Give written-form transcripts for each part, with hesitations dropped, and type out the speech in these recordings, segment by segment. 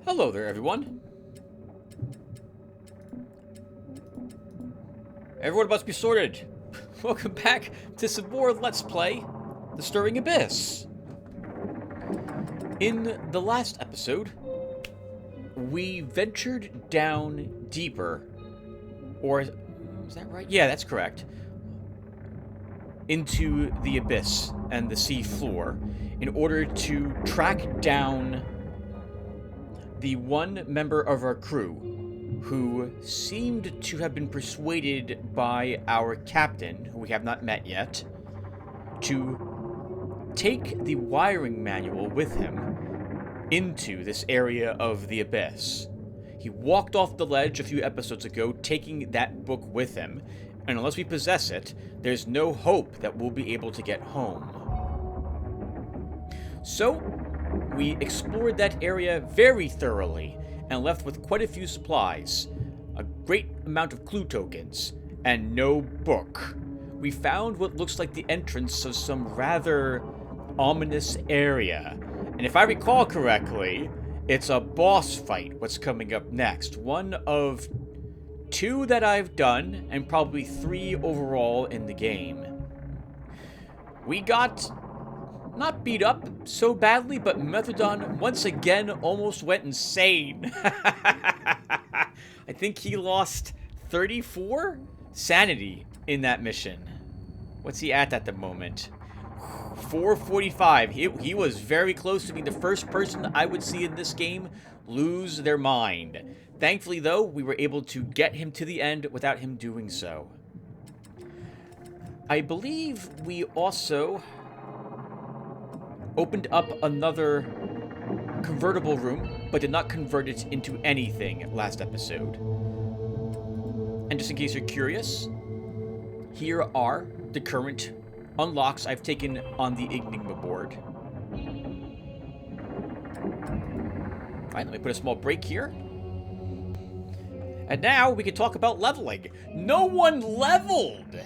Hello there, everyone. Everyone must be sorted. Welcome back to some more Let's Play The Stirring Abyss. In the last episode, we ventured down deeper. Or, is that right? Yeah, that's correct. Into the abyss and the sea floor in order to track down the one member of our crew who seemed to have been persuaded by our captain, who we have not met yet, to take the wiring manual with him into this area of the abyss. He walked off the ledge a few episodes ago, taking that book with him, and unless we possess it, there's no hope that we'll be able to get home. So, we explored that area very thoroughly and left with quite a few supplies, a great amount of clue tokens, and no book. We found what looks like the entrance of some rather ominous area. And if I recall correctly, it's a boss fight what's coming up next. One of 2 that I've done, and probably 3 overall in the game. We got not beat up so badly, but Methadon once again almost went insane. I think he lost 34 sanity in that mission. What's he at the moment? 445. He was very close to being the first person I would see in this game lose their mind. Thankfully, though, we were able to get him to the end without him doing so. I believe we also opened up another convertible room, but did not convert it into anything last episode. And just in case you're curious, here are the current unlocks I've taken on the Enigma board. Alright, let me put a small break here. And now we can talk about leveling. No one leveled!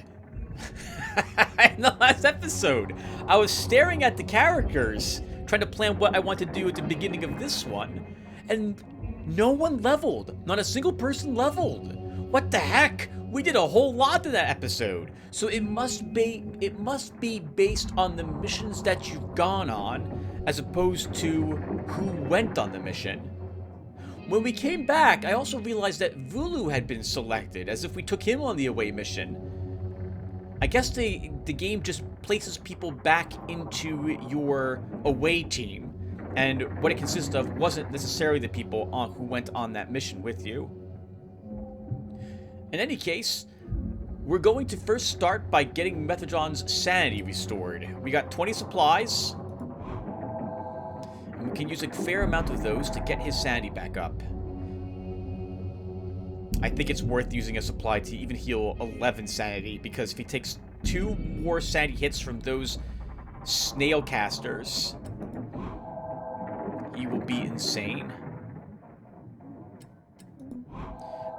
In the last episode, I was staring at the characters, trying to plan what I want to do at the beginning of this one, and no one leveled. Not a single person leveled. What the heck? We did a whole lot in that episode. So it must be based on the missions that you've gone on, as opposed to who went on the mission. When we came back, I also realized that Vulu had been selected, as if we took him on the away mission. I guess the game just places people back into your away team, and what it consists of wasn't necessarily the people who went on that mission with you. In any case, we're going to first start by getting Methodron's sanity restored. We got 20 supplies, and we can use a fair amount of those to get his sanity back up. I think it's worth using a supply to even heal 11 sanity, because if he takes 2 more sanity hits from those snail casters, he will be insane.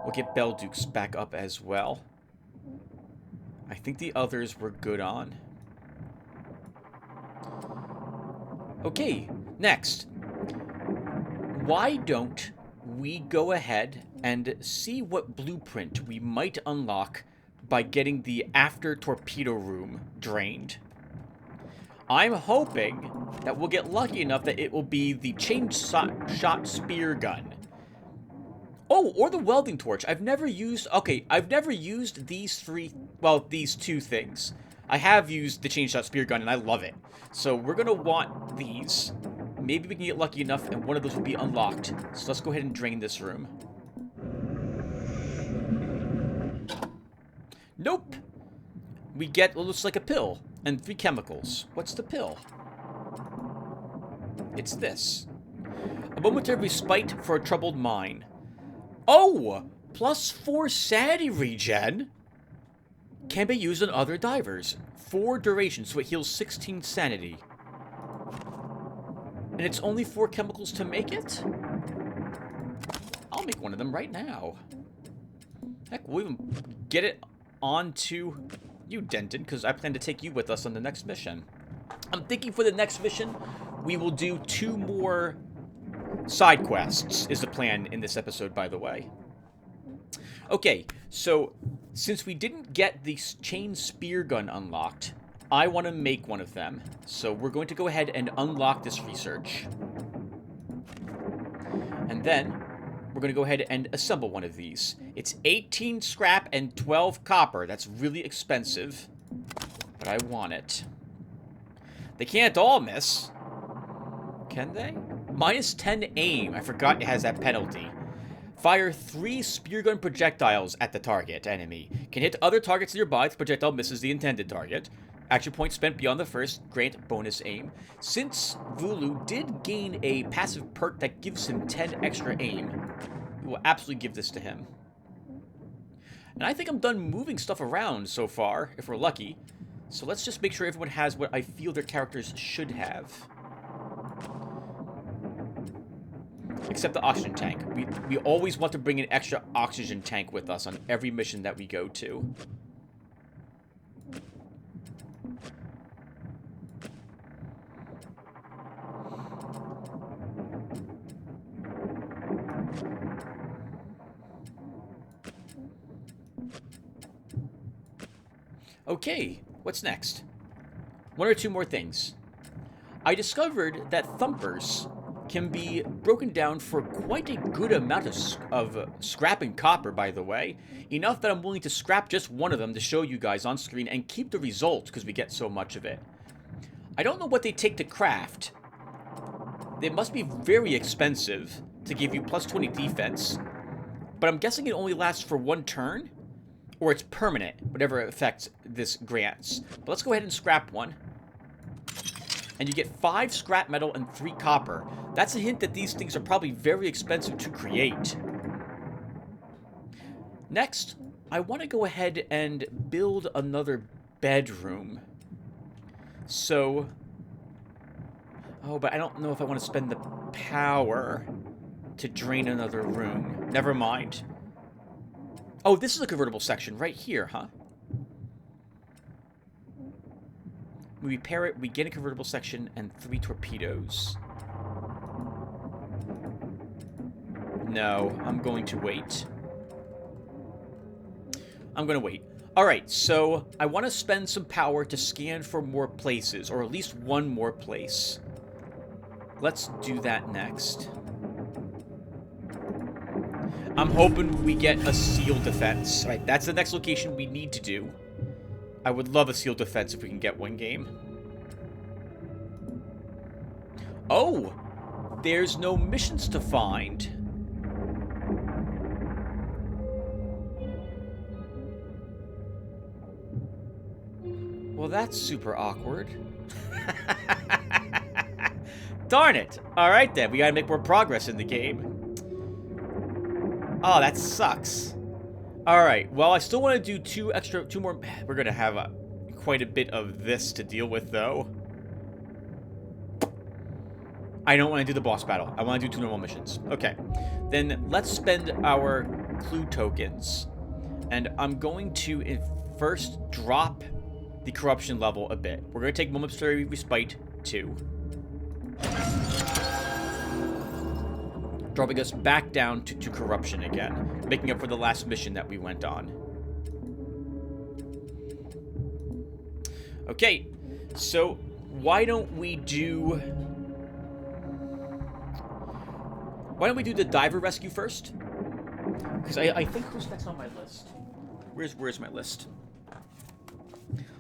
We'll get Beldukes back up as well. I think the others we're good on. Okay, next. Why don't we go ahead and see what blueprint we might unlock by getting the after torpedo room drained. I'm hoping that we'll get lucky enough that it will be the chain shot spear gun. Oh, or the welding torch. I've never used these 2 things. I have used the chain shot spear gun and I love it. So we're gonna want these. Maybe we can get lucky enough and one of those will be unlocked. So let's go ahead and drain this room. Nope. We get what looks like a pill and 3 chemicals. What's the pill? It's this. A momentary respite for a troubled mind. Oh! +4 sanity regen can be used on other divers. 4 duration, so it heals 16 sanity. And it's only 4 chemicals to make it? I'll make one of them right now. Heck, we'll even get it onto you, Denton, because I plan to take you with us on the next mission. I'm thinking for the next mission, we will do 2 more Side quests is the plan in this episode, by the way. Okay, so since we didn't get the chain spear gun unlocked, I want to make one of them. So we're going to go ahead and unlock this research. And then we're going to go ahead and assemble one of these. It's 18 scrap and 12 copper. That's really expensive, but I want it. They can't all miss. Can they? Minus 10 aim. I forgot it has that penalty. Fire 3 spear gun projectiles at the target enemy. Can hit other targets nearby if the projectile misses the intended target. Action points spent beyond the first grant bonus aim. Since Vulu did gain a passive perk that gives him 10 extra aim, we will absolutely give this to him. And I think I'm done moving stuff around so far, if we're lucky. So let's just make sure everyone has what I feel their characters should have. Except the oxygen tank. We always want to bring an extra oxygen tank with us on every mission that we go to. Okay, what's next? One or two more things. I discovered that thumpers can be broken down for quite a good amount of scrap and copper, by the way. Enough that I'm willing to scrap just one of them to show you guys on screen and keep the result because we get so much of it. I don't know what they take to craft. They must be very expensive to give you plus 20 defense, but I'm guessing it only lasts for one turn, or it's permanent, whatever effect this grants. But let's go ahead and scrap one. And you get 5 scrap metal and 3 copper. That's a hint that these things are probably very expensive to create. Next, I want to go ahead and build another bedroom. So... oh, but I don't know if I want to spend the power to drain another room. Never mind. Oh, this is a convertible section right here, huh? We repair it, we get a convertible section, and 3 torpedoes. No, I'm going to wait. I'm going to wait. Alright, so I want to spend some power to scan for more places, or at least one more place. Let's do that next. I'm hoping we get a seal defense. Right, that's the next location we need to do. I would love a seal defense if we can get one game. Oh! There's no missions to find. Well, that's super awkward. Darn it! Alright then, we gotta make more progress in the game. Oh, that sucks. Alright, well, I still want to do two more... We're gonna have quite a bit of this to deal with, though. I don't want to do the boss battle. I want to do 2 normal missions. Okay. Then let's spend our clue tokens. And I'm going to first drop the corruption level a bit. We're going to take momentary respite 2. Dropping us back down to corruption again, making up for the last mission that we went on. Okay, so why don't we do the diver rescue first? Because I think who's next on my list? Where's my list?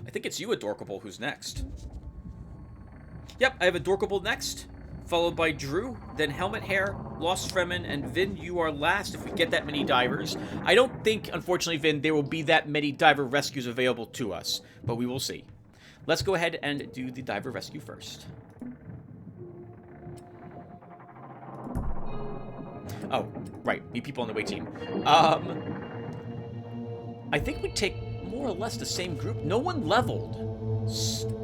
I think it's you, Adorkable, who's next. Yep, I have Adorkable next, followed by Drew, then Helmet Hair, Lost Fremen, and Vin, you are last if we get that many divers. I don't think, unfortunately, Vin, there will be that many diver rescues available to us, but we will see. Let's go ahead and do the diver rescue first. Oh, right, need people on the way team. I think we take more or less the same group. No one leveled.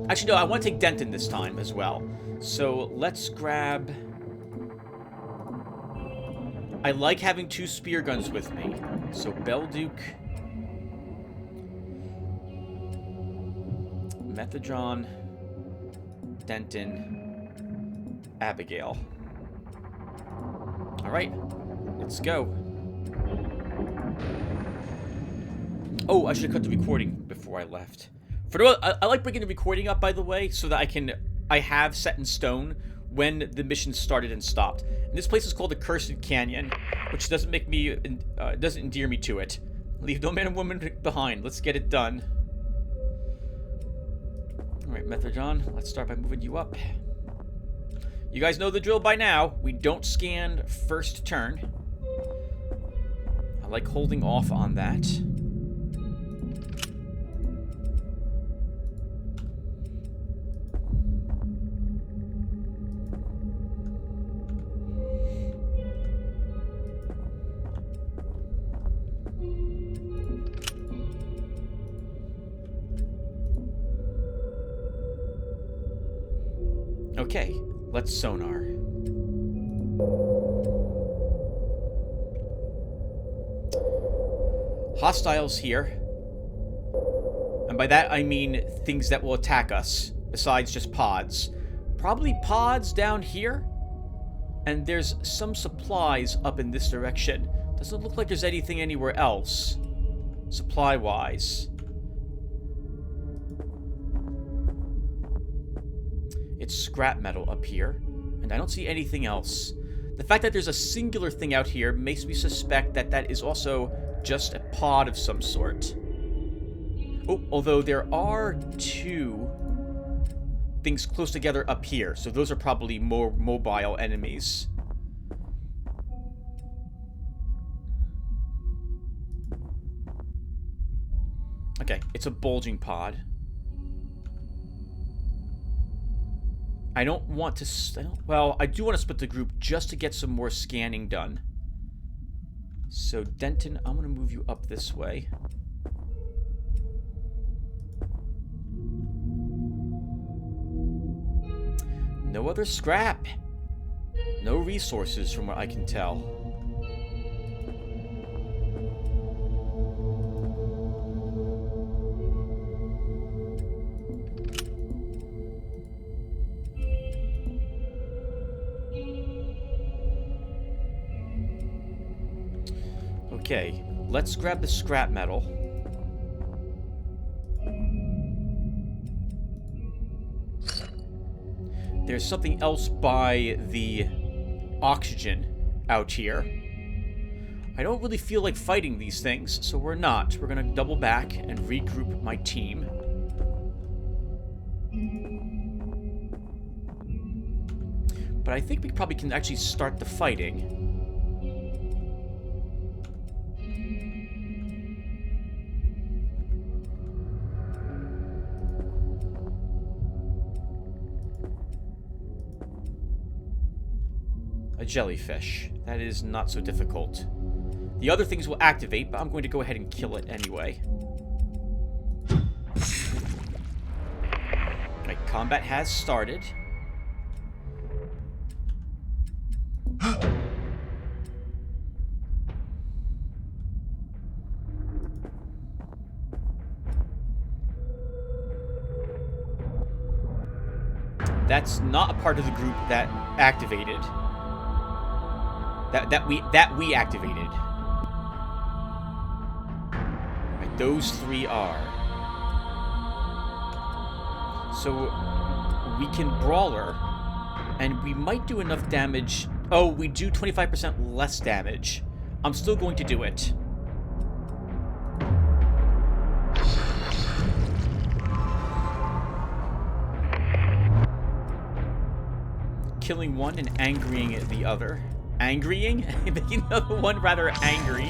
Actually, no, I want to take Denton this time as well. So let's grab... I like having 2 spear guns with me. So Belduke, Methadron, Denton, Abigail. Alright, let's go. Oh, I should have cut the recording before I left. I like bringing the recording up, by the way, so that I have set in stone when the mission started and stopped. And this place is called the Cursed Canyon, which doesn't endear me to it. Leave no man and woman behind. Let's get it done. Alright, Methodon, let's start by moving you up. You guys know the drill by now. We don't scan first turn. I like holding off on that. Okay, let's sonar. Hostiles here. And by that I mean things that will attack us, besides just pods. Probably pods down here. And there's some supplies up in this direction. Doesn't look like there's anything anywhere else, supply-wise. It's scrap metal up here, and I don't see anything else. The fact that there's a singular thing out here makes me suspect that that is also just a pod of some sort. Oh, although there are two things close together up here, so those are probably more mobile enemies. Okay, it's a bulging pod. I don't want to... well, I do want to split the group just to get some more scanning done. So, Denton, I'm going to move you up this way. No other scrap. No resources from what I can tell. Okay, let's grab the scrap metal. There's something else by the oxygen out here. I don't really feel like fighting these things, so we're not. We're gonna double back and regroup my team. But I think we probably can actually start the fighting. A jellyfish. That is not so difficult. The other things will activate, but I'm going to go ahead and kill it anyway. Right, combat has started. That's not a part of the group that activated. That we activated. Right, those three are. So we can brawler, and we might do enough damage. Oh, we do 25% less damage. I'm still going to do it. Killing one and angrying the other. Angrying? Making the other one rather angry.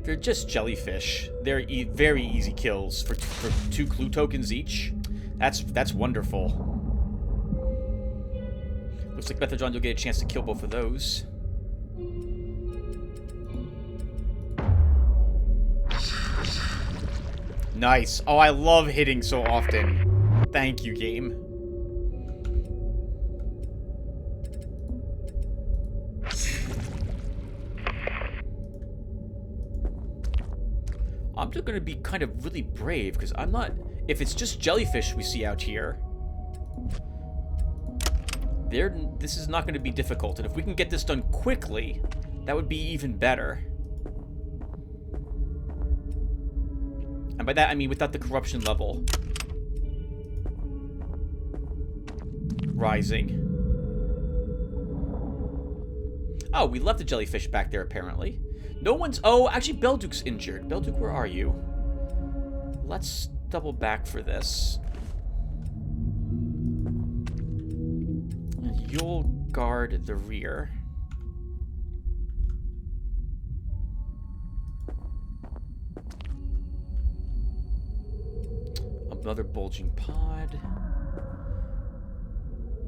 They're just jellyfish. They're very easy kills for 2 clue tokens each. That's wonderful. Looks like Methodron, you'll get a chance to kill both of those. Nice. Oh, I love hitting so often. Thank you, game. I'm just gonna be kind of really brave, because I'm not... If it's just jellyfish we see out here, this is not going to be difficult. And if we can get this done quickly, that would be even better. And by that, I mean without the corruption level rising. Oh, we left the jellyfish back there, apparently. No one's... Oh, actually, Belduke's injured. Belduke, where are you? Let's double back for this. And you'll guard the rear. Another bulging pod.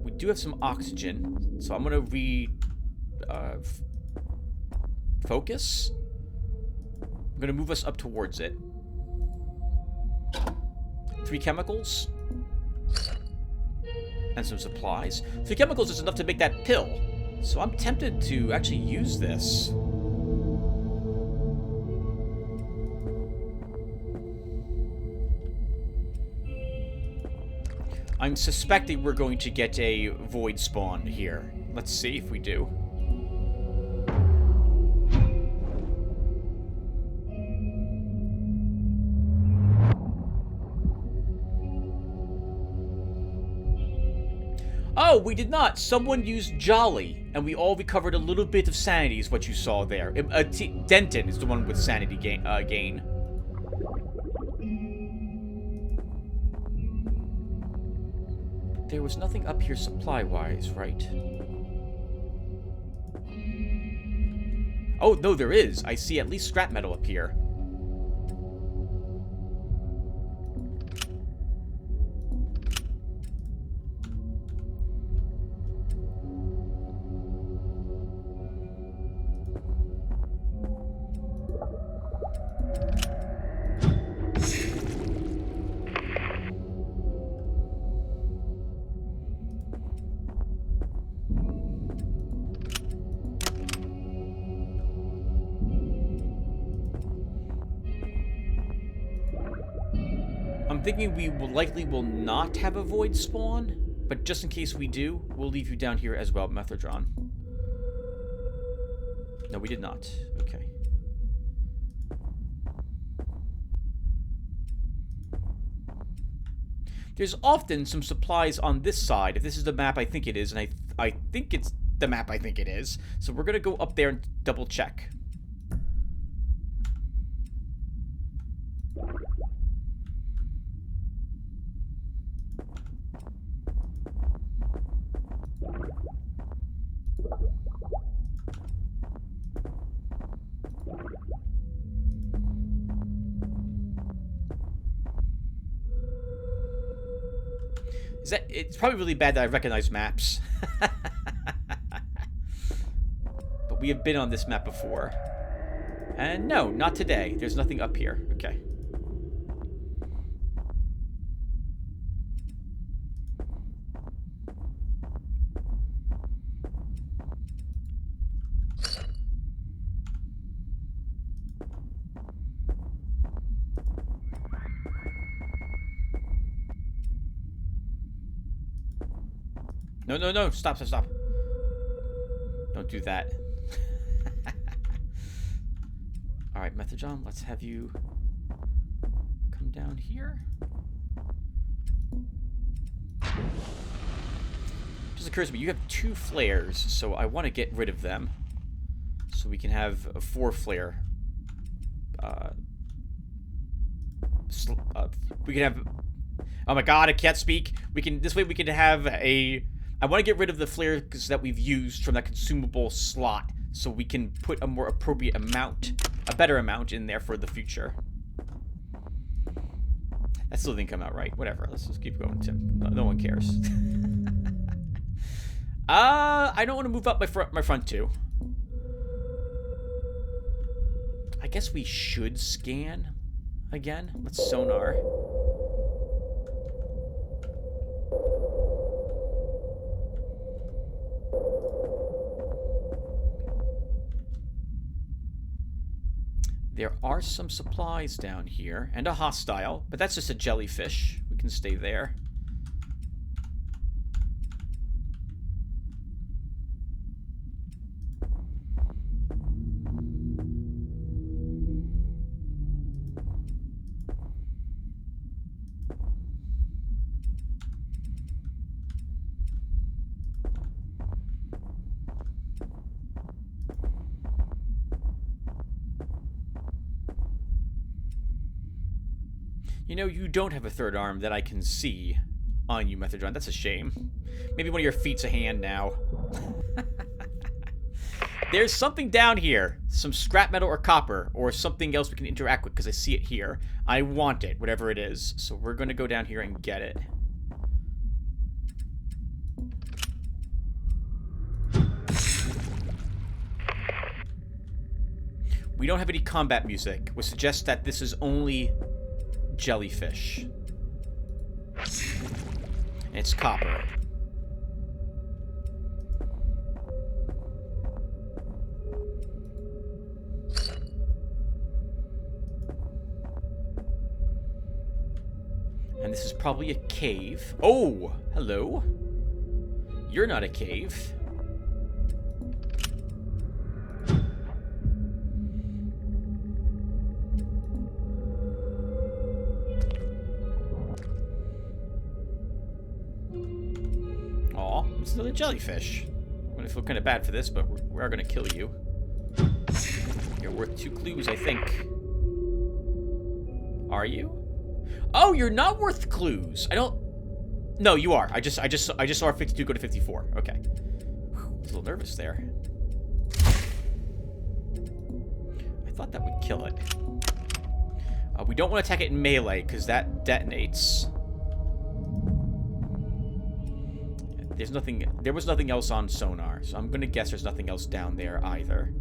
We do have some oxygen, so I'm gonna focus. I'm gonna move us up towards it. 3 chemicals. And some supplies. 3 chemicals is enough to make that pill. So I'm tempted to actually use this. I'm suspecting we're going to get a void spawn here. Let's see if we do. Oh, we did not. Someone used Jolly, and we all recovered a little bit of sanity is what you saw there. Denton is the one with sanity gain. There was nothing up here supply-wise, right? Oh, no, there is. I see at least scrap metal up here. I'm thinking we likely will not have a void spawn, but just in case we do, we'll leave you down here as well, Methodron. No, we did not. Okay. There's often some supplies on this side, if this is the map I think it is, and I think it's the map I think it is. So we're going to go up there and double check. It's probably really bad that I recognize maps. But we have been on this map before. And no, not today. There's nothing up here. Okay. No, no, no. Stop, stop, stop. Don't do that. Alright, Methodron, let's have you come down here. Just occurs to me, you have 2 flares, so I want to get rid of them. So we can have a 4 flare. We can have... Oh my god, I can't speak. This way we can have a... I want to get rid of the flares that we've used from that consumable slot, so we can put a more appropriate amount, a better amount in there for the future. That still didn't come out right. Whatever, let's just keep going, Tim. No one cares. I don't want to move up my front 2. I guess we should scan. again? Let's sonar. There are some supplies down here, and a hostile, but that's just a jellyfish. We can stay there. You know, you don't have a third arm that I can see on you, Methadron. That's a shame. Maybe one of your feet's a hand now. There's something down here. Some scrap metal or copper, or something else we can interact with, because I see it here. I want it, whatever it is. So we're going to go down here and get it. We don't have any combat music, which suggests that this is only jellyfish. And it's copper. And this is probably a cave. Oh, hello. You're not a cave. Aw, it's another jellyfish. I'm gonna feel kind of bad for this, but we are gonna kill you. You're worth 2 clues, I think. Are you? Oh, you're not worth clues. I don't. No, you are. I just saw 52 go to 54. Okay. Whew, I was a little nervous there. I thought that would kill it. We don't want to attack it in melee because that detonates. There's nothing. There was nothing else on sonar, so I'm gonna guess there's nothing else down there either.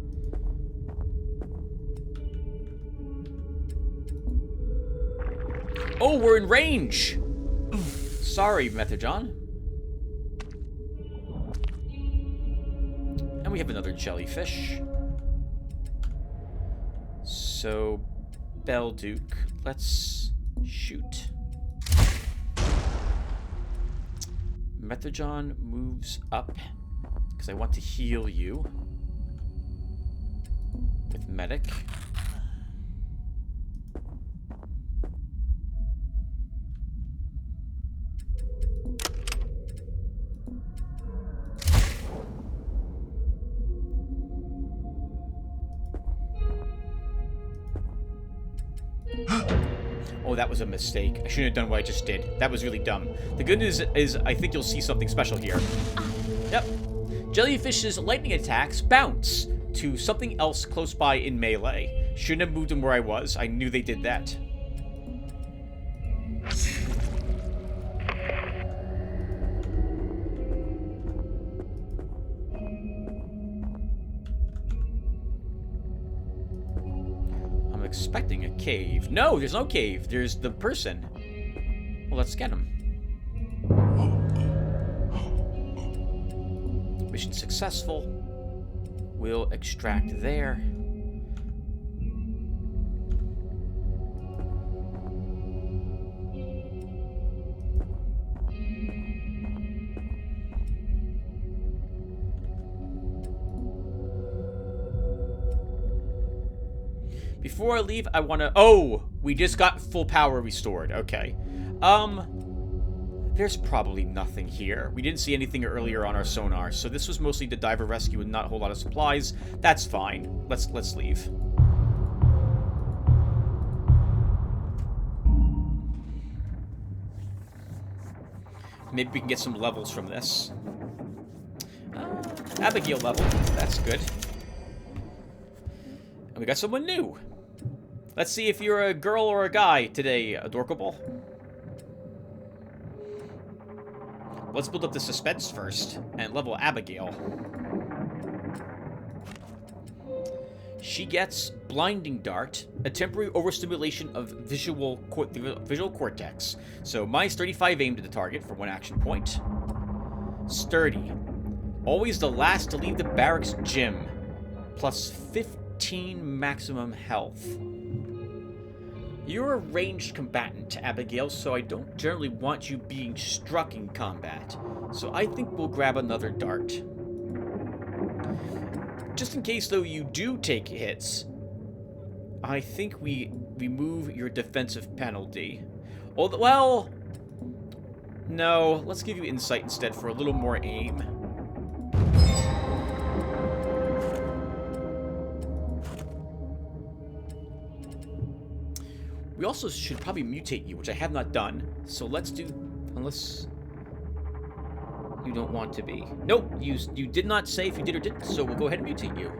Oh, we're in range! Sorry, Methadron. And we have another jellyfish. So, Belduke, let's shoot. Methadron moves up, because I want to heal you with Medic. Oh, that was a mistake. I shouldn't have done what I just did. That was really dumb. The good news is I think you'll see something special here. Yep. Jellyfish's lightning attacks bounce to something else close by in melee. Shouldn't have moved them where I was. I knew they did that. Expecting a cave. No, there's no cave. There's the person. Well, let's get him. Mission successful. We'll extract there. Before I leave, I want to... Oh! We just got full power restored. Okay. There's probably nothing here. We didn't see anything earlier on our sonar, so this was mostly the diver rescue and not a whole lot of supplies. That's fine. Let's leave. Maybe we can get some levels from this. Abigail level. That's good. And we got someone new. Let's see if you're a girl or a guy today, Adorkable. Let's build up the suspense first and level Abigail. She gets Blinding Dart, a temporary overstimulation of visual cortex. So minus 35 aim to the target for 1 action point. Sturdy. Always the last to leave the barracks gym. Plus 15 maximum health. You're a ranged combatant, Abigail, so I don't generally want you being struck in combat. So I think we'll grab another dart. Just in case, though, you do take hits, I think we remove your defensive penalty. Although, well, no, let's give you insight instead for a little more aim. We also should probably mutate you, which I have not done. So let's do, unless you don't want to be. Nope, you did not say if you did or didn't, so we'll go ahead and mutate you.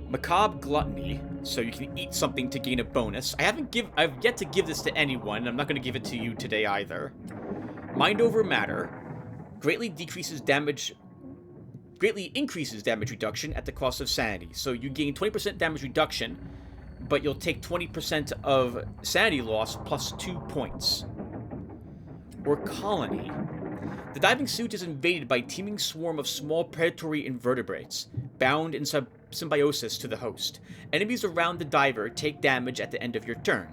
Macabre Gluttony, so you can eat something to gain a bonus. I've yet to give this to anyone, and I'm not going to give it to you today either. Mind over Matter greatly increases damage reduction at the cost of sanity. So you gain 20% damage reduction, but you'll take 20% of sanity loss plus 2 points. Or Colony. The diving suit is invaded by a teeming swarm of small predatory invertebrates, bound in symbiosis to the host. Enemies around the diver take damage at the end of your turn.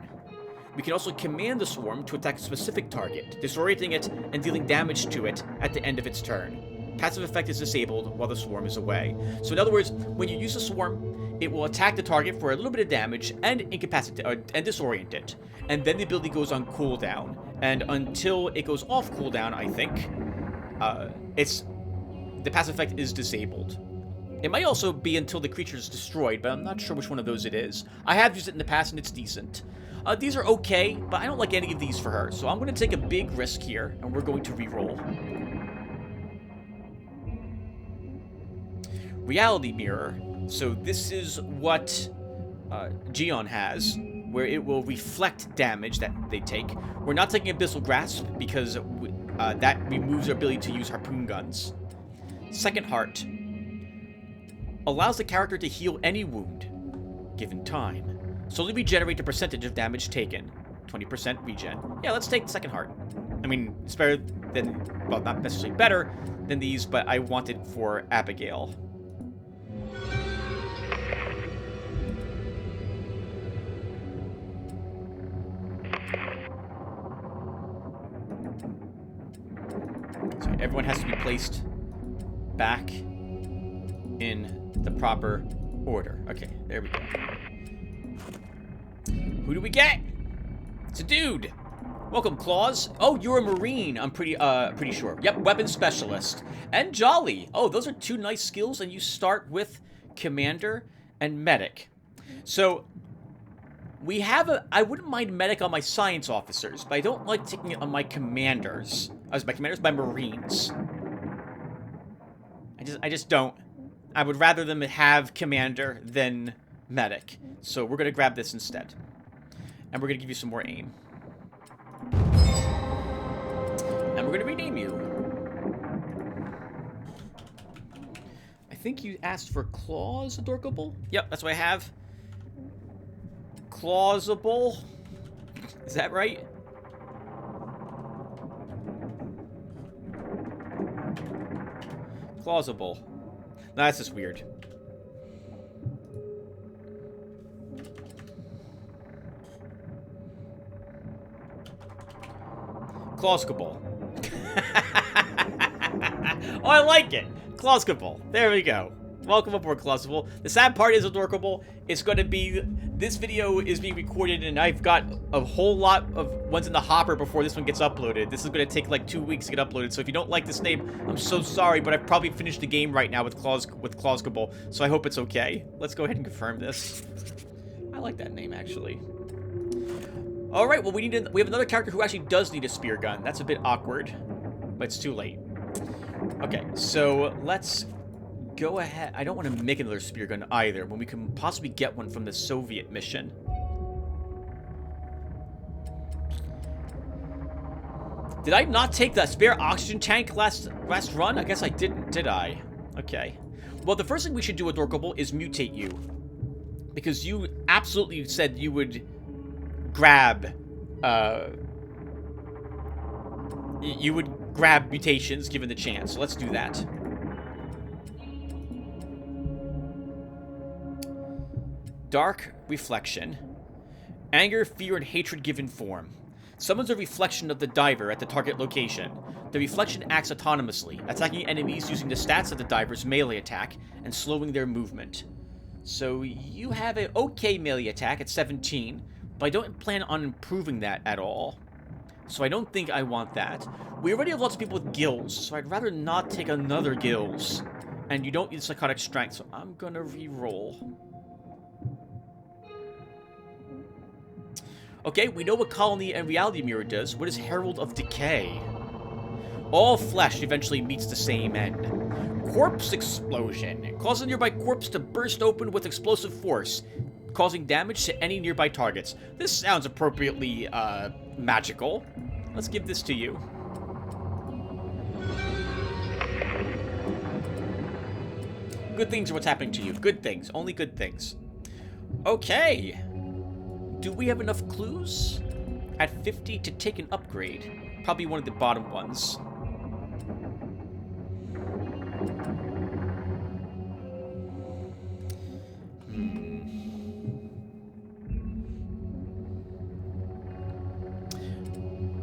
We can also command the swarm to attack a specific target, disorienting it and dealing damage to it at the end of its turn. Passive effect is disabled while the swarm is away. So in other words, when you use the swarm, it will attack the target for a little bit of damage and incapacitate and disorient it. And then the ability goes on cooldown. And until it goes off cooldown, I think, the passive effect is disabled. It might also be until the creature is destroyed, but I'm not sure which one of those it is. I have used it in the past and it's decent. These are okay, but I don't like any of these for her. So I'm going to take a big risk here, and we're going to reroll. Reality Mirror. So this is what Gion has, where it will reflect damage that they take. We're not taking Abyssal Grasp because that removes our ability to use harpoon guns. Second Heart allows the character to heal any wound given time. Slowly regenerate a percentage of damage taken. 20% regen. Yeah, let's take Second Heart. I mean, it's better than, well, not necessarily better than these, but I want it for Abigail. So everyone has to be placed back in the proper order. Okay, there we go. Who do we get? It's a dude. Welcome, Claws. Oh, you're a Marine, I'm pretty sure. Yep, Weapon Specialist. And Jolly. Oh, those are 2 nice skills, and you start with Commander and Medic. So, we have I wouldn't mind Medic on my Science Officers, but I don't like taking it on my Commanders. My Marines. I just don't. I would rather them have Commander than Medic. So we're going to grab this instead. And we're going to give you some more aim. And we're going to rename you. I think you asked for Claws, Adorkable? Yep, that's what I have. Clawsable? Is that right? Clawsable. No, that's just weird. Clawscable. Oh, I like it. Clawscable. There we go. Welcome aboard, Clawscable. The sad part is, Adorkable, it's going to be... This video is being recorded, and I've got a whole lot of ones in the hopper before this one gets uploaded. This is going to take like 2 weeks to get uploaded, so if you don't like this name, I'm so sorry, but I've probably finished the game right now with Clawscable, so I hope it's okay. Let's go ahead and confirm this. I like that name, actually. Alright, well, we have another character who actually does need a spear gun. That's a bit awkward, but it's too late. Okay, so let's go ahead. I don't want to make another spear gun either, when we can possibly get one from the Soviet mission. Did I not take the spare oxygen tank last run? I guess I didn't, did I? Okay. Well, the first thing we should do, Adorkable, is mutate you. Because you absolutely said you would grab, you would grab mutations given the chance. So let's do that. Dark Reflection. Anger, fear, and hatred given form. Summons a reflection of the diver at the target location. The reflection acts autonomously, attacking enemies using the stats of the diver's melee attack and slowing their movement. So you have an okay melee attack at 17, but I don't plan on improving that at all. So I don't think I want that. We already have lots of people with gills, so I'd rather not take another gills. And you don't need psychotic strength, so I'm gonna re-roll. Okay, we know what Colony and Reality Mirror does. What is Herald of Decay? All flesh eventually meets the same end. Corpse Explosion. Causes a nearby corpse to burst open with explosive force, causing damage to any nearby targets. This sounds appropriately, magical. Let's give this to you. Good things are what's happening to you. Good things. Only good things. Okay. Do we have enough clues? At 50 to take an upgrade. Probably one of the bottom ones.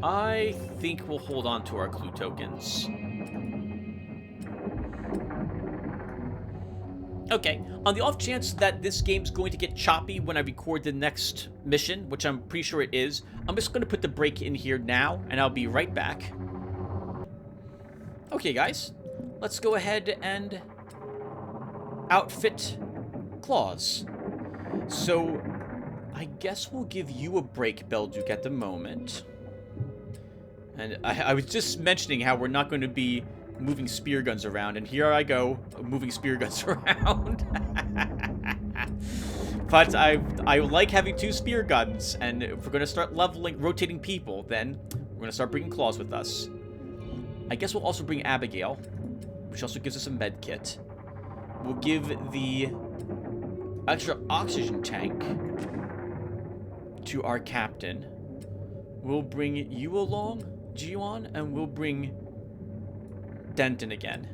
I think we'll hold on to our clue tokens. Okay, on the off chance that this game's going to get choppy when I record the next mission, which I'm pretty sure it is, I'm just going to put the break in here now, and I'll be right back. Okay, guys, let's go ahead and outfit Claws. So, I guess we'll give you a break, Belduke, at the moment. And I was just mentioning how we're not going to be moving spear guns around, and here I go, moving spear guns around. But I like having 2 spear guns, and if we're going to start rotating people, then we're going to start bringing Claws with us. I guess we'll also bring Abigail, which also gives us a med kit. We'll give the extra oxygen tank to our captain. We'll bring you along, Jiwon, and we'll bring Denton again.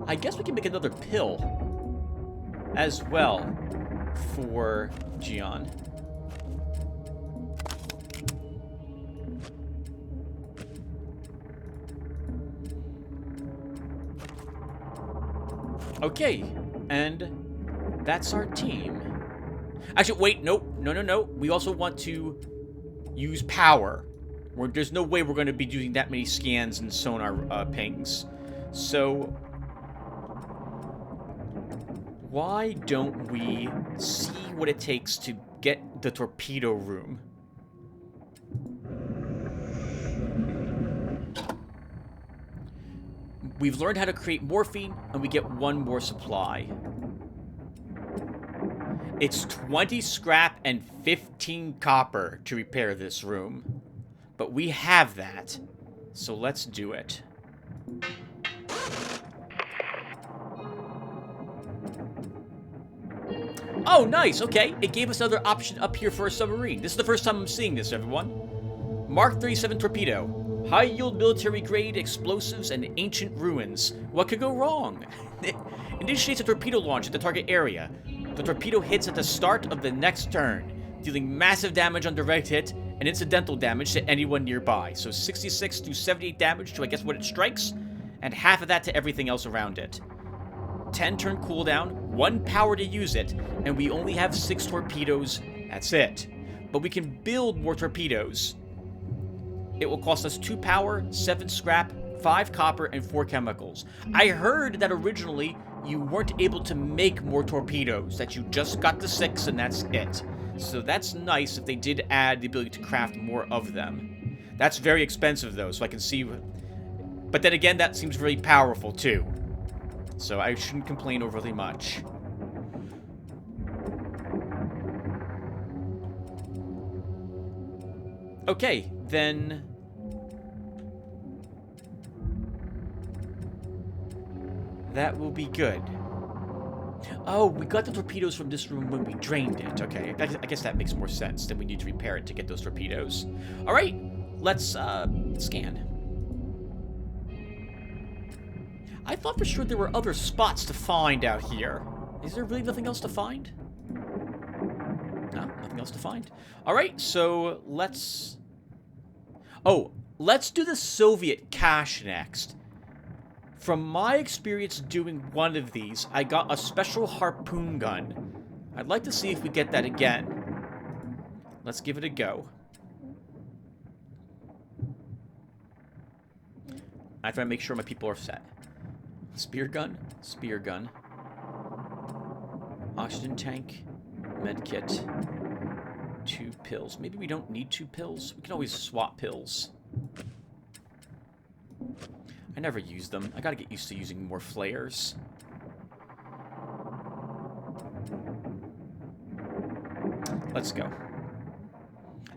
I guess we can make another pill as well for Jion. Okay, and that's our team. Actually, wait, nope, no. We also want to use power. There's no way we're going to be doing that many scans and sonar pings. So, why don't we see what it takes to get the torpedo room? We've learned how to create morphine, and we get 1 more supply. It's 20 scrap and 15 copper to repair this room. But we have that, so let's do it. Oh, nice, okay. It gave us another option up here for a submarine. This is the first time I'm seeing this, everyone. Mark 37 torpedo. High-yield military-grade explosives and ancient ruins. What could go wrong? Initiates a torpedo launch at the target area. The torpedo hits at the start of the next turn, dealing massive damage on direct hit and incidental damage to anyone nearby. So 66 to 78 damage to, I guess, what it strikes, and half of that to everything else around it. 10 turn cooldown, 1 power to use it, and we only have 6 torpedoes. That's it. But we can build more torpedoes. It will cost us 2 power, 7 scrap, 5 copper, and 4 chemicals. I heard that originally you weren't able to make more torpedoes, that you just got the 6 and that's it. So that's nice if they did add the ability to craft more of them. That's very expensive though, so I can see... But then again, that seems really powerful too. So I shouldn't complain overly much. Okay, then... that will be good. Oh, we got the torpedoes from this room when we drained it. Okay, I guess that makes more sense. Then we need to repair it to get those torpedoes. Alright, let's scan. I thought for sure there were other spots to find out here. Is there really nothing else to find? No, nothing else to find. Alright, so let's... oh, let's do the Soviet cache next. From my experience doing one of these, I got a special harpoon gun. I'd like to see if we get that again. Let's give it a go. I have to make sure my people are set. Spear gun, spear gun. Oxygen tank, med kit. 2 pills. Maybe we don't need 2 pills. We can always swap pills. I never use them. I gotta get used to using more flares. Let's go.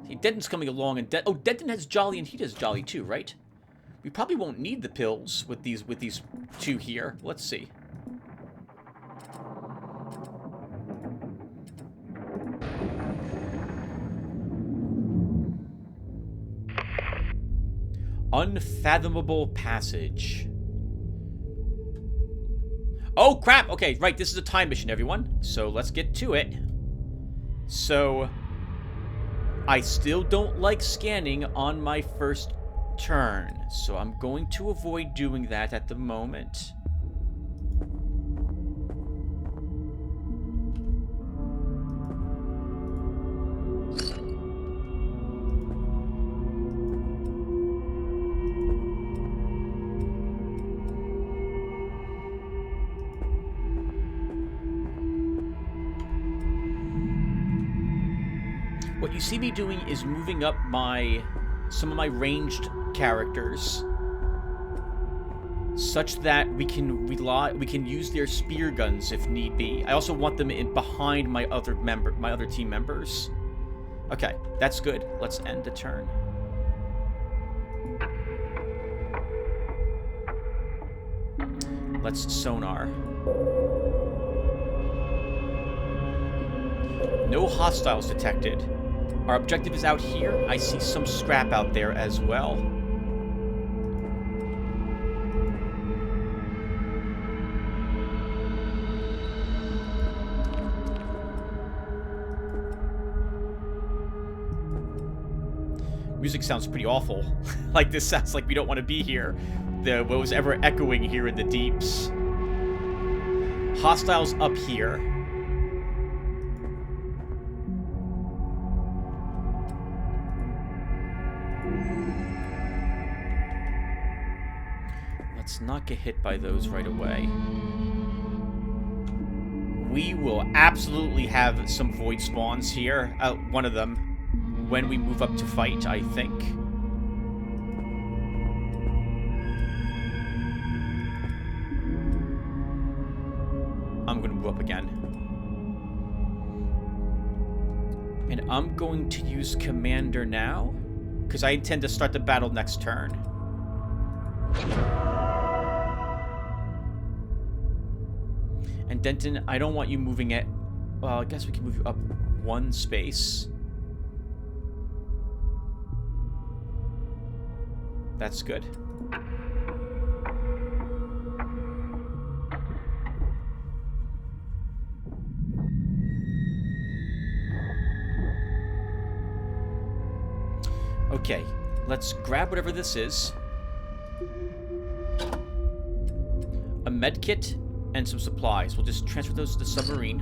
See, Denton's coming along, and oh, Denton has Jolly, and he does Jolly too, right? We probably won't need the pills with these 2 here. Let's see. Unfathomable passage. Oh, crap! Okay, right, this is a time mission, everyone. So, let's get to it. So, I still don't like scanning on my first turn. So, I'm going to avoid doing that at the moment. What you see me doing is moving up some of my ranged characters such that we can use their spear guns if need be. I also want them in behind my other team members. Okay, that's good. Let's end the turn. Let's sonar. No hostiles detected. Our objective is out here. I see some scrap out there as well. Music sounds pretty awful. Like, this sounds like we don't want to be here. What was ever echoing here in the deeps. Hostiles up here. Let's not get hit by those right away. We will absolutely have some void spawns here. One of them when we move up to fight, I think. I'm going to move up again. And I'm going to use Commander now, because I intend to start the battle next turn. And Denton, I don't want you moving it. Well, I guess we can move you up 1 space. That's good. Okay, let's grab whatever this is. A med kit and some supplies. We'll just transfer those to the submarine.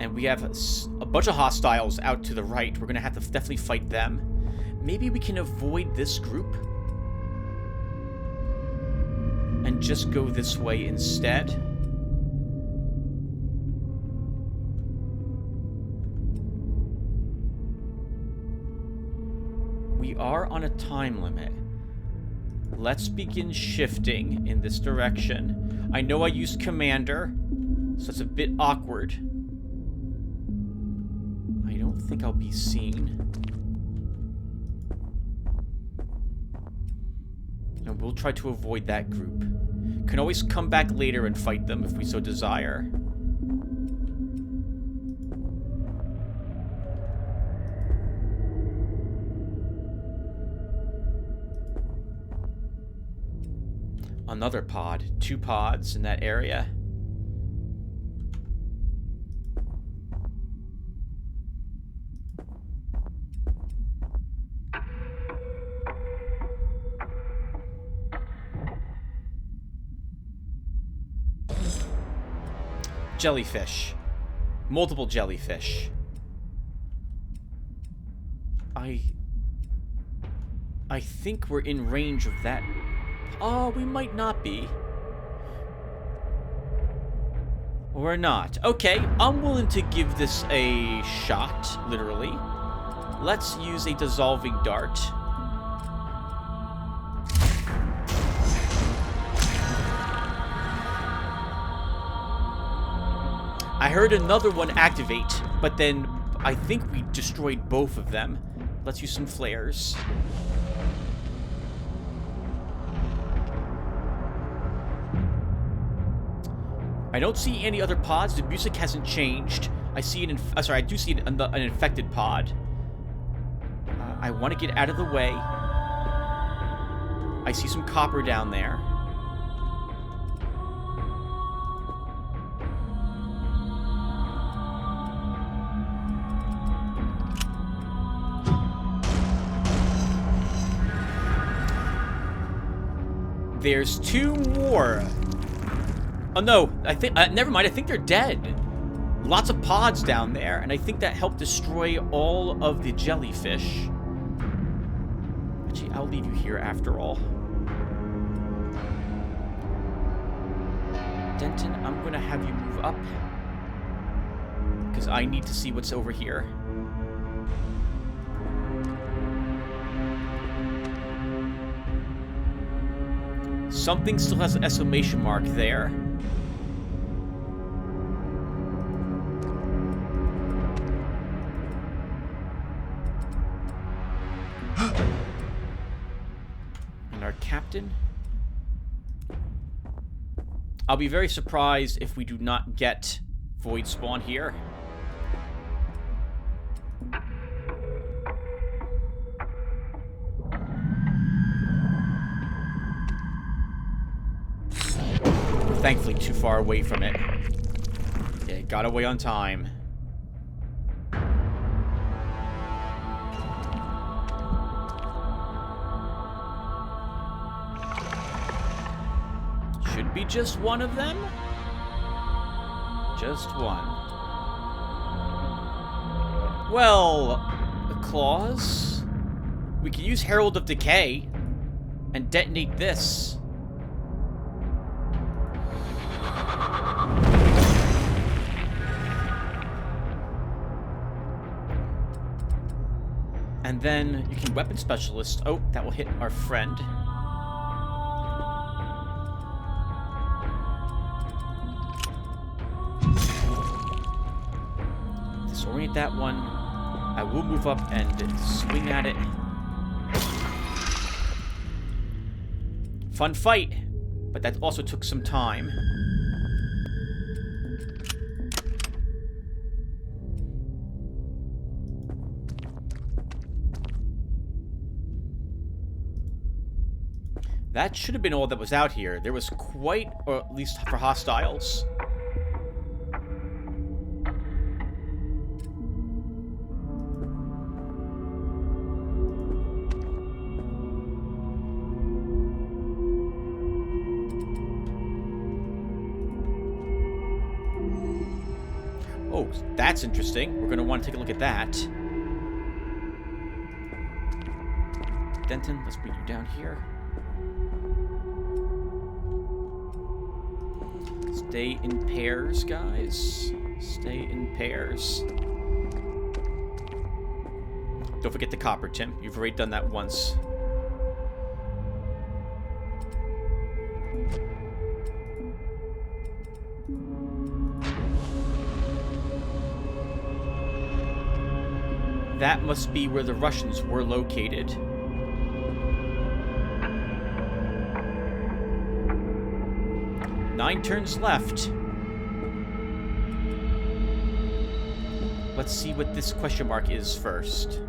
And we have a bunch of hostiles out to the right. We're going to have to definitely fight them. Maybe we can avoid this group and just go this way instead. We are on a time limit. Let's begin shifting in this direction. I know I used Commander, so it's a bit awkward. I don't think I'll be seen. And we'll try to avoid that group. Can always come back later and fight them if we so desire. Another pod. 2 pods in that area. Jellyfish. Multiple jellyfish. I think we're in range of that. Oh, we might not be. Or not. Okay, I'm willing to give this a shot, literally. Let's use a dissolving dart. I heard another one activate, but then I think we destroyed both of them. Let's use some flares. I don't see any other pods. The music hasn't changed. I see an I do see an infected pod. I want to get out of the way. I see some copper down there. There's 2 more. Oh no, I think, never mind, I think they're dead. Lots of pods down there, and I think that helped destroy all of the jellyfish. Actually, I'll leave you here after all. Denton, I'm gonna have you move up, because I need to see what's over here. Something still has an exclamation mark there. And our captain? I'll be very surprised if we do not get void spawn here. Thankfully too far away from it. Yeah, got away on time. Should be just one of them. Just one. Well, claws. We could use Herald of Decay and detonate this. And then you can weapon specialist. Oh, that will hit our friend. Disorient that one. I will move up and swing at it. Fun fight, but that also took some time. That should have been all that was out here. There was quite, or at least for hostiles. Oh, that's interesting. We're going to want to take a look at that. Denton, let's bring you down here. Stay in pairs, guys. Stay in pairs. Don't forget the copper, Tim. You've already done that once. That must be where the Russians were located. 9 turns left. Let's see what this question mark is first.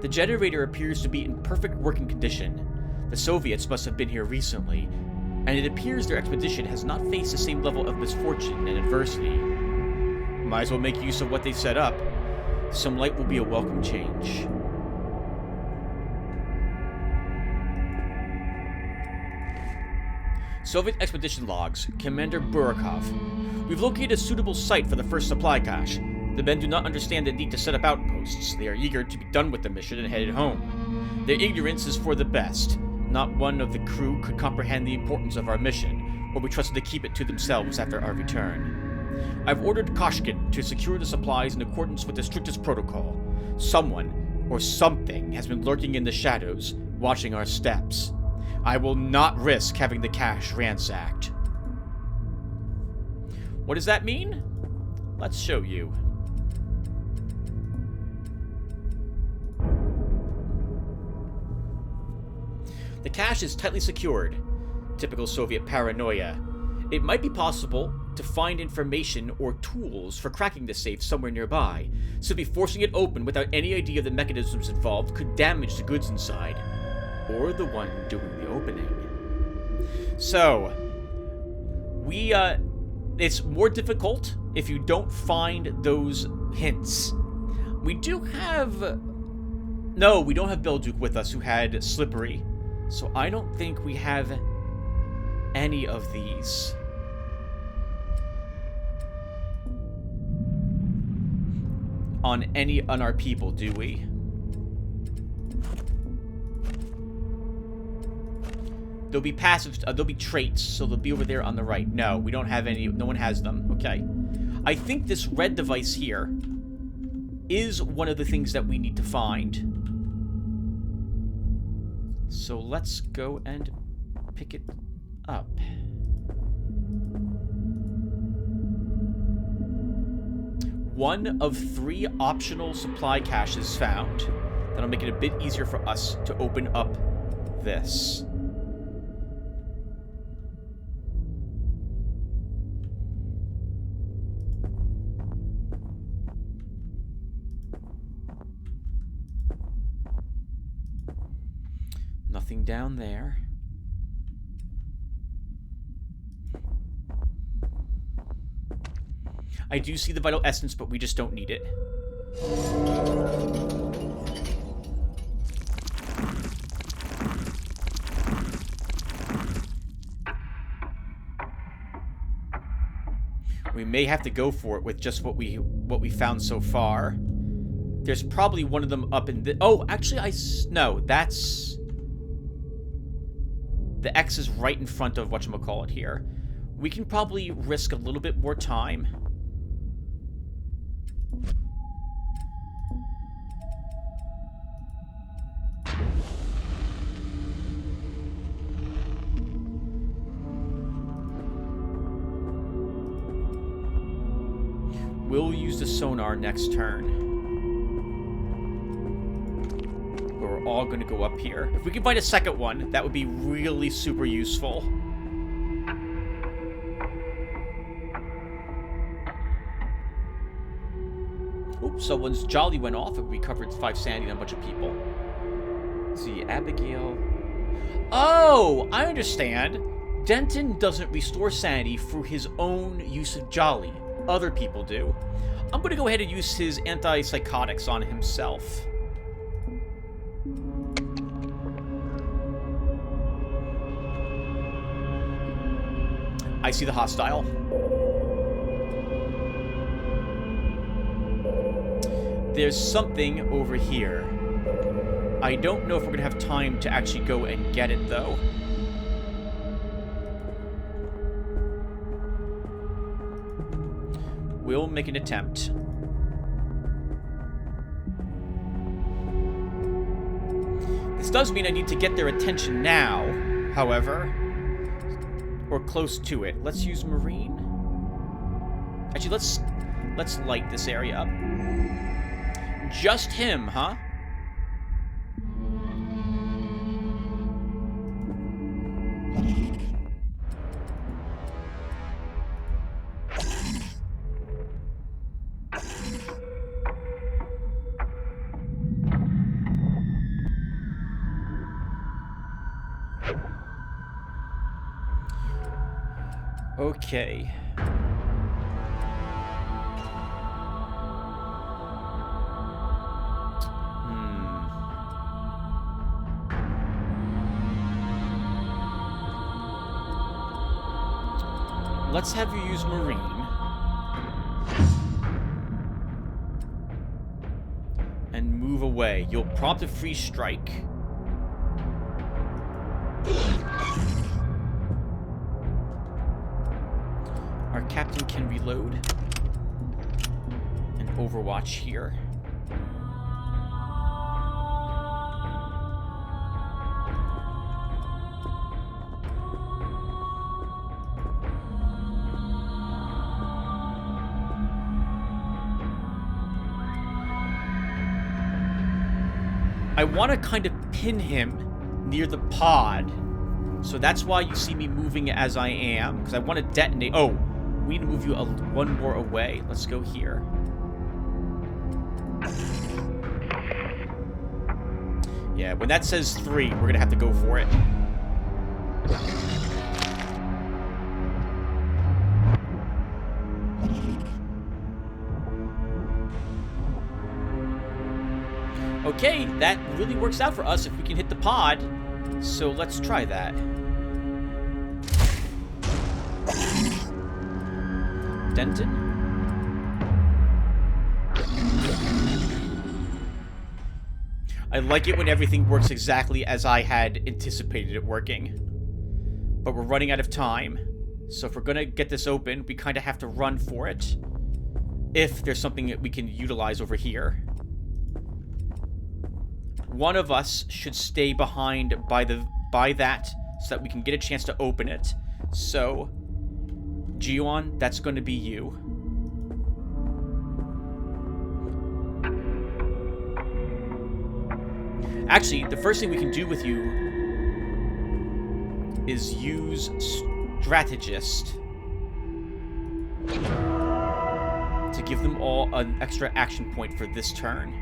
The generator appears to be in perfect working condition. The Soviets must have been here recently, and it appears their expedition has not faced the same level of misfortune and adversity. Might as well make use of what they set up. Some light will be a welcome change. Soviet expedition logs. Commander Burakov. We've located a suitable site for the first supply cache. The men do not understand the need to set up outposts. They are eager to be done with the mission and headed home. Their ignorance is for the best. Not one of the crew could comprehend the importance of our mission, or be trusted to keep it to themselves after our return. I've ordered Koshkin to secure the supplies in accordance with the strictest protocol. Someone, or something, has been lurking in the shadows, watching our steps. I will not risk having the cache ransacked. What does that mean? Let's show you. The cache is tightly secured. Typical Soviet paranoia. It might be possible to find information or tools for cracking the safe somewhere nearby. Simply forcing it open without any idea of the mechanisms involved could damage the goods inside. Or the one doing the opening. So, it's more difficult if you don't find those hints. We do have... No, we don't have Belduke with us, who had Slippery. So I don't think we have any of these. On our people, do we? There'll be passive, there'll be traits, so they'll be over there on the right. No, we don't have any, no one has them. Okay. I think this red device here is one of the things that we need to find. So let's go and pick it up. One of 3 optional supply caches found. That'll make it a bit easier for us to open up this. Nothing down there. I do see the vital essence, but we just don't need it. We may have to go for it with just what we found so far. There's probably one of them up in the... Oh, actually, no, that's... The X is right in front of whatchamacallit here. We can probably risk a little bit more time. We'll use the sonar next turn. We're all going to go up here. If we can find a second one, that would be really super useful. Oops, someone's jolly went off and we covered 5 sanity on a bunch of people. Let's see, Abigail. Oh, I understand. Denton doesn't restore sanity for his own use of jolly. Other people do. I'm going to go ahead and use his antipsychotics on himself. I see the hostile. There's something over here. I don't know if we're going to have time to actually go and get it, though. We'll make an attempt. This does mean I need to get their attention now, however. Or close to it. Let's use Marine. Actually, let's light this area up. Just him, huh? Okay. Let's have you use Marine. And move away. You'll prompt a free strike. Our captain can reload. And overwatch here. I want to kind of pin him near the pod. So that's why you see me moving as I am. Because I want to detonate. Oh, we need to move you one more away. Let's go here. Yeah, when that says 3, we're going to have to go for it. Okay, that really works out for us if we can hit the pod. So let's try that. Denton. I like it when everything works exactly as I had anticipated it working. But we're running out of time. So if we're gonna get this open, we kind of have to run for it. If there's something that we can utilize over here. One of us should stay behind by that so that we can get a chance to open it. So, Gionn, that's going to be you. Actually, the first thing we can do with you is use Strategist to give them all an extra action point for this turn.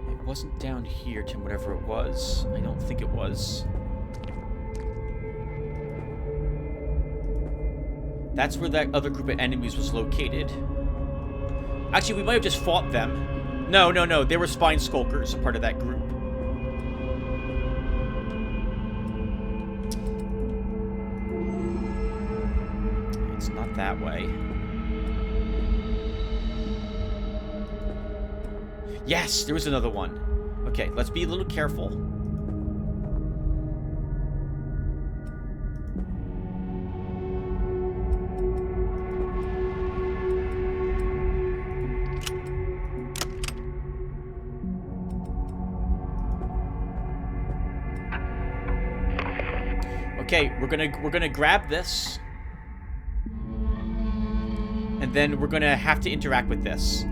It wasn't down here, Tim, whatever it was. I don't think it was. That's where that other group of enemies was located. Actually, we might have just fought them. No, no, no. They were Spine Skulkers, a part of that group. It's not that way. Yes, there was another one. Okay, let's be a little careful. Okay, we're gonna grab this. And then we're gonna have to interact with this.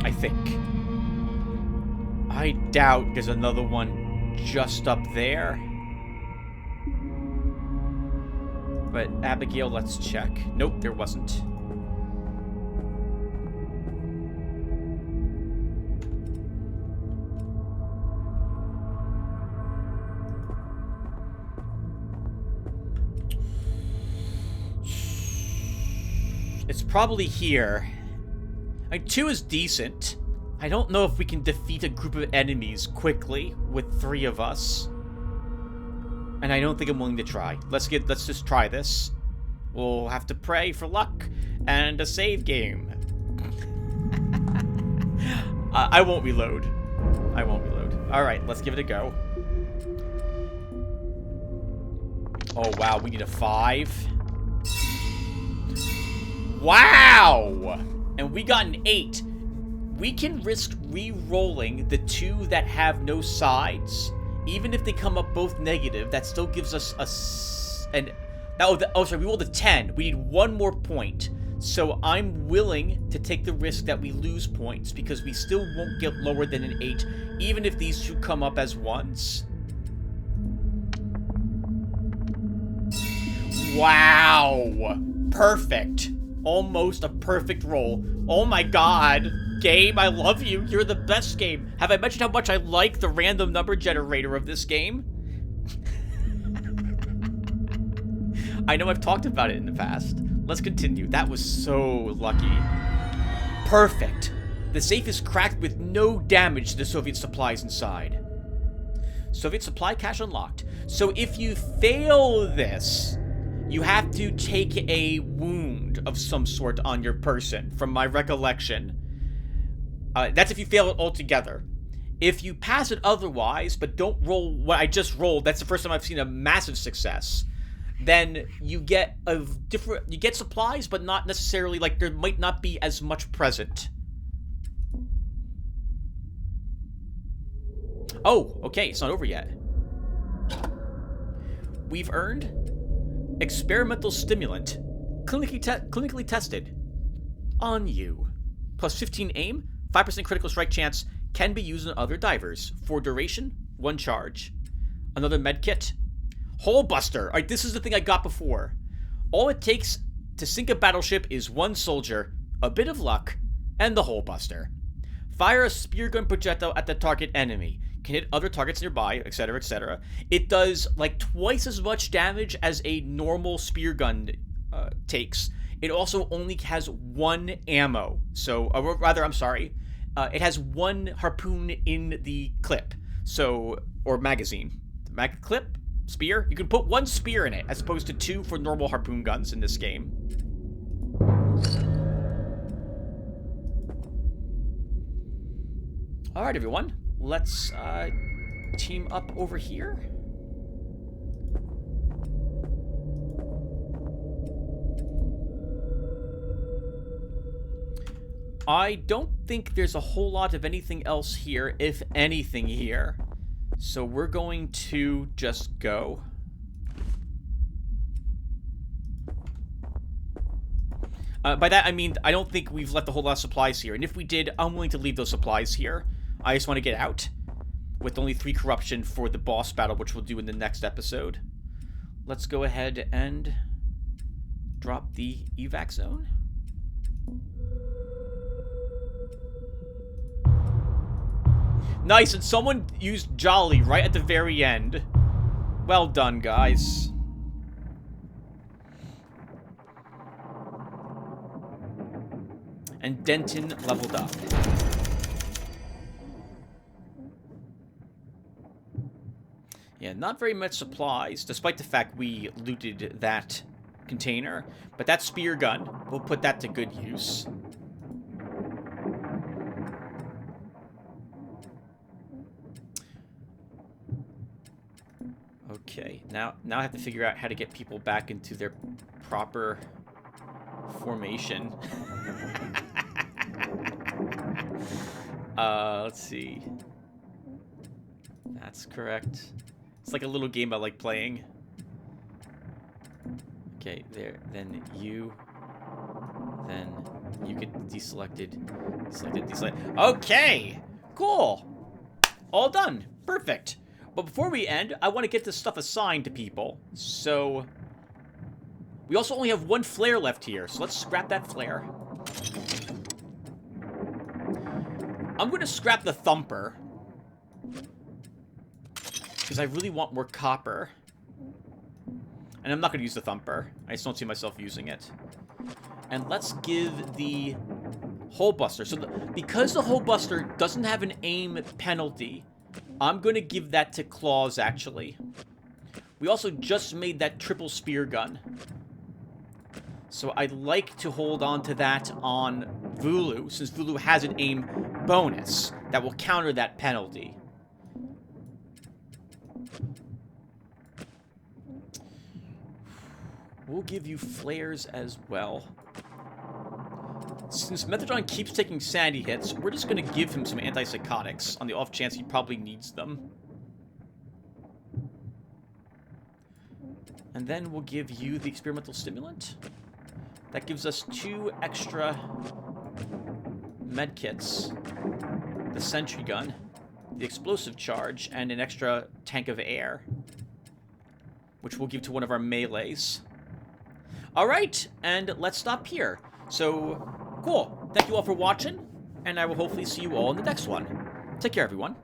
I think. I doubt there's another one just up there. But Abigail, let's check. Nope, there wasn't. It's probably here. I mean, 2 is decent. I don't know if we can defeat a group of enemies quickly with 3 of us. And I don't think I'm willing to try. Let's just try this. We'll have to pray for luck and a save game. I won't reload. I won't reload. Alright, let's give it a go. Oh, wow, we need a 5. Wow! And we got an 8. We can risk re-rolling the 2 that have no sides. Even if they come up both negative, that still gives us sorry, we rolled a 10. We need 1 more point. So I'm willing to take the risk that we lose points because we still won't get lower than an 8, even if these 2 come up as 1s. Wow. Perfect. Almost a perfect roll. Oh my god. Game, I love you. You're the best game. Have I mentioned how much I like the random number generator of this game? I know I've talked about it in the past. Let's continue. That was so lucky. Perfect. The safe is cracked with no damage to the Soviet supplies inside. Soviet supply cache unlocked. So if you fail this, you have to take a wound of some sort on your person, from my recollection. That's if you fail it altogether. If you pass it otherwise, but don't roll what I just rolled, that's the first time I've seen a massive success, then you get you get supplies, but not necessarily, like, there might not be as much present. Oh, okay, it's not over yet. We've earned experimental stimulant, clinically tested on you. Plus 15 aim, 5% critical strike chance, can be used on other divers. For duration, 1 charge. Another med kit. Hole buster. Alright, this is the thing I got before. All it takes to sink a battleship is 1 soldier, a bit of luck, and the hole buster. Fire a spear gun projectile at the target enemy. Can hit other targets nearby, etc., etc. It does like twice as much damage as a normal spear gun takes. It also only has 1 ammo. So, or rather, I'm sorry. It has 1 harpoon in the clip. So, or magazine. Clip? Spear? You can put 1 spear in it, as opposed to 2 for normal harpoon guns in this game. Alright, everyone. Let's team up over here. I don't think there's a whole lot of anything else here, if anything here. So we're going to just go. By that I mean, I don't think we've left a whole lot of supplies here. And if we did, I'm willing to leave those supplies here. I just want to get out. With only 3 corruption for the boss battle, which we'll do in the next episode. Let's go ahead and drop the evac zone. Nice, and someone used Jolly right at the very end. Well done, guys. And Denton leveled up. Yeah, not very much supplies, despite the fact we looted that container. But that spear gun, we'll put that to good use. Okay, now I have to figure out how to get people back into their proper formation. Let's see. That's correct. It's like a little game I like playing. Okay, there. Then you get deselected. Deselected. Okay! Cool! All done. Perfect. But before we end, I want to get this stuff assigned to people. So, we also only have 1 flare left here. So let's scrap that flare. I'm going to scrap the thumper. Because I really want more copper. And I'm not going to use the thumper. I just don't see myself using it. And let's give the hole buster. So because the hole buster doesn't have an aim penalty, I'm going to give that to Claws, actually. We also just made that triple spear gun. So I'd like to hold on to that on Vulu, since Vulu has an aim bonus that will counter that penalty. We'll give you flares as well. Since Methadron keeps taking sanity hits, we're just going to give him some antipsychotics on the off chance he probably needs them. And then we'll give you the experimental stimulant. That gives us 2 extra medkits, the sentry gun, the explosive charge, and an extra tank of air, which we'll give to one of our melees. Alright, and let's stop here. So, cool. Thank you all for watching, and I will hopefully see you all in the next one. Take care, everyone.